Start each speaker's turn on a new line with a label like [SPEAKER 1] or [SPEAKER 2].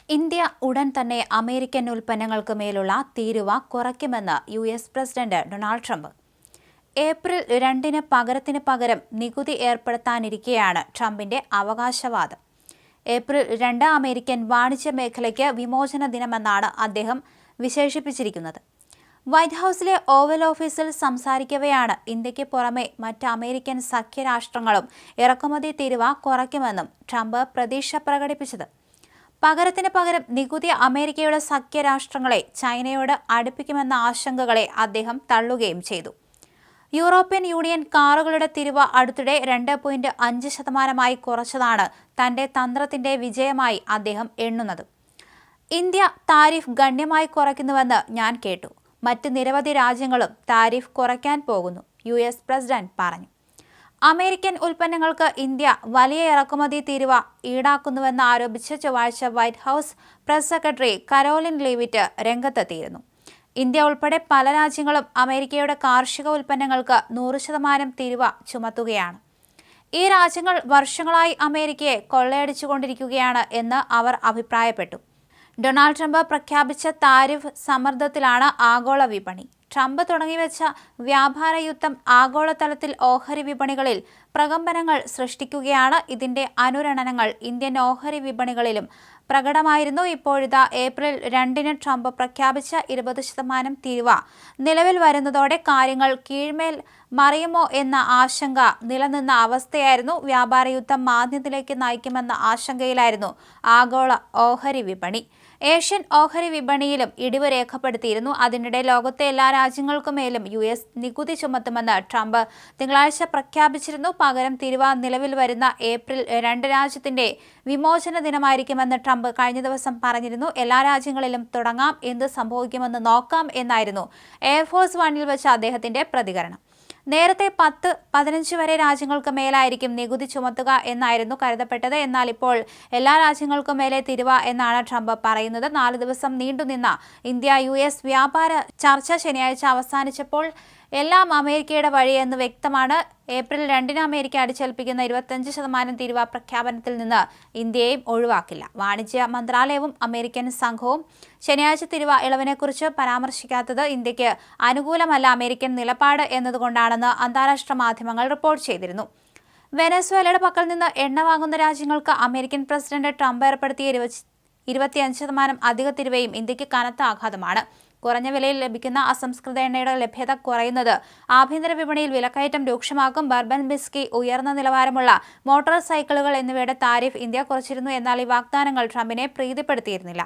[SPEAKER 1] India ഉടൻ തന്നെ American ഉൽപ്പന്നങ്ങൾക്ക് മേലുള്ള തീരുവ കുറയ്ക്കുമെന്ന് US. President Donald Trump. April 2-ന് പകരത്തിന് പകരം നികുതി ഏർപ്പെടുത്താനിരിക്കെയാണ് ട്രംപിന്റെ അവകാശവാദം. ഏപ്രിൽ 2 അമേരിക്കൻ വാണിജ്യ മേഖലയ്ക്ക് വിമോചന ദിനമെന്നാണ് അദ്ദേഹം വിശേഷിപ്പിച്ചിരിക്കുന്നത്. വൈറ്റ് ഹൌസിലെ ഓവൽ ഓഫീസിൽ സംസാരിക്കവെയാണ് ഇന്ത്യയ്ക്ക് പുറമെ മറ്റ് അമേരിക്കൻ സഖ്യരാഷ്ട്രങ്ങളും ഇറക്കുമതി തീരുവ കുറയ്ക്കുമെന്നും ട്രംപ് പ്രതീക്ഷ പ്രകടിപ്പിച്ചത്. പകരത്തിന് പകരം നികുതി അമേരിക്കയുടെ സഖ്യരാഷ്ട്രങ്ങളെ ചൈനയോട് അടുപ്പിക്കുമെന്ന ആശങ്കകളെ അദ്ദേഹം തള്ളുകയും ചെയ്തു. യൂറോപ്യൻ യൂണിയൻ കാറുകളുടെ തീരുവ അടുത്തിടെ 2.5% കുറച്ചതാണ് തന്റെ തന്ത്രത്തിന്റെ വിജയമായി അദ്ദേഹം എണ്ണുന്നത്. ഇന്ത്യ താരിഫ് ഗണ്യമായി കുറയ്ക്കുന്നുവെന്ന് ഞാൻ കേട്ടു. മറ്റ് നിരവധി രാജ്യങ്ങളും താരിഫ് കുറയ്ക്കാൻ പോകുന്നു, യു.എസ്. പ്രസിഡന്റ് പറഞ്ഞു. അമേരിക്കൻ ഉൽപ്പന്നങ്ങൾക്ക് ഇന്ത്യ വലിയ ഇറക്കുമതി തീരുവ ഈടാക്കുന്നുവെന്ന് ആരോപിച്ച് ചൊവ്വാഴ്ച white house press secretary Karoline Leavitt രംഗത്തെത്തിയിരുന്നു. ഇന്ത്യ ഉൾപ്പെടെ പല രാജ്യങ്ങളും അമേരിക്കയുടെ കാർഷിക ഉൽപ്പന്നങ്ങൾക്ക് 100% തീരുവ ചുമത്തുകയാണ്. ഈ രാജ്യങ്ങൾ വർഷങ്ങളായി അമേരിക്കയെ കൊള്ളയടിച്ചുകൊണ്ടിരിക്കുകയാണ് എന്ന് അവർ അഭിപ്രായപ്പെട്ടു. ഡൊണാൾഡ് ട്രംപ് പ്രഖ്യാപിച്ച താരിഫ് സമ്മർദ്ദത്തിലാണ് ആഗോള വിപണി. ട്രംപ് തുടങ്ങിവെച്ച വ്യാപാര യുദ്ധം ആഗോളതലത്തിൽ ഓഹരി വിപണികളിൽ പ്രകമ്പനങ്ങൾ സൃഷ്ടിക്കുകയാണ്. ഇതിന്റെ അനുരണനങ്ങൾ ഇന്ത്യൻ ഓഹരി വിപണികളിലും പ്രകടമായിരുന്നു. ഇപ്പോഴിതാ ഏപ്രിൽ 2-ന് ട്രംപ് പ്രഖ്യാപിച്ച 20% തീരുവ നിലവിൽ വരുന്നതോടെ കാര്യങ്ങൾ കീഴ്മേൽ മറിയുമോ എന്ന ആശങ്ക നിലനിന്ന അവസ്ഥയായിരുന്നു. വ്യാപാര യുദ്ധം മാന്ദ്യത്തിലേക്ക് നയിക്കുമെന്ന ആശങ്കയിലായിരുന്നു ആഗോള ഓഹരി വിപണി. ഏഷ്യൻ ഓഹരി വിപണിയിലും ഇടിവ് രേഖപ്പെടുത്തിയിരുന്നു. അതിനിടെ ലോകത്തെ എല്ലാ രാജ്യങ്ങൾക്കുമേലും യു.എസ്. നികുതി ചുമത്തുമെന്ന് ട്രംപ് തിങ്കളാഴ്ച പ്രഖ്യാപിച്ചിരുന്നു. പകരം തീരുവ നിലവിൽ വരുന്ന ഏപ്രിൽ 2 രാജ്യത്തിന്റെ വിമോചന ദിനമായിരിക്കുമെന്ന് ട്രംപ് കഴിഞ്ഞ ദിവസം പറഞ്ഞിരുന്നു. എല്ലാ രാജ്യങ്ങളിലും തുടങ്ങാം, എന്ത് സംഭവിക്കുമെന്ന് നോക്കാം എന്നായിരുന്നു എയർഫോഴ്സ് വണ്ണിൽ വെച്ച അദ്ദേഹത്തിന്റെ പ്രതികരണം. നേരത്തെ 10-15 വരെ രാജ്യങ്ങൾക്ക് മേലായിരിക്കും നികുതി ചുമത്തുക എന്നായിരുന്നു കരുതപ്പെട്ടത്. എന്നാൽ ഇപ്പോൾ എല്ലാ രാജ്യങ്ങൾക്കും മേലെ തീരുവ എന്നാണ് ട്രംപ് പറയുന്നത്. 4 ദിവസം നീണ്ടുനിന്ന ഇന്ത്യ-യു.എസ്. വ്യാപാര ചർച്ച ശനിയാഴ്ച അവസാനിച്ചപ്പോൾ എല്ലാം അമേരിക്കയുടെ വഴിയെന്ന് വ്യക്തമാണ്. ഏപ്രിൽ 2-ന് അമേരിക്ക അടിച്ചേൽപ്പിക്കുന്ന 25% തീരുവ പ്രഖ്യാപനത്തിൽ നിന്ന് ഇന്ത്യയെയും ഒഴിവാക്കില്ല. വാണിജ്യ മന്ത്രാലയവും അമേരിക്കൻ സംഘവും ശനിയാഴ്ച തീരുവ ഇളവിനെക്കുറിച്ച് പരാമർശിക്കാത്തത് ഇന്ത്യക്ക് അനുകൂലമല്ല അമേരിക്കൻ നിലപാട് എന്നതുകൊണ്ടാണെന്ന് അന്താരാഷ്ട്ര മാധ്യമങ്ങൾ റിപ്പോർട്ട് ചെയ്തിരുന്നു. വെനസ്വേലയുടെ പക്കൽ നിന്ന് എണ്ണ വാങ്ങുന്ന രാജ്യങ്ങൾക്ക് അമേരിക്കൻ പ്രസിഡന്റ് ട്രംപ് ഏർപ്പെടുത്തിയ 25% അധിക തീരുവയും ഇന്ത്യക്ക് കനത്ത ആഘാതമാണ്. കുറഞ്ഞ വിലയിൽ ലഭിക്കുന്ന അസംസ്കൃത എണ്ണയുടെ ലഭ്യത കുറയുന്നത് ആഭ്യന്തര വിപണിയിൽ വിലക്കയറ്റം രൂക്ഷമാക്കും. ബർബൻ വിസ്കി, ഉയർന്ന നിലവാരമുള്ള മോട്ടോർ സൈക്കിളുകൾ എന്നിവയുടെ താരിഫ് ഇന്ത്യ കുറച്ചിരുന്നു. എന്നാൽ ഈ വാഗ്ദാനങ്ങൾ ട്രംപിനെ പ്രീതിപ്പെടുത്തിയിരുന്നില്ല.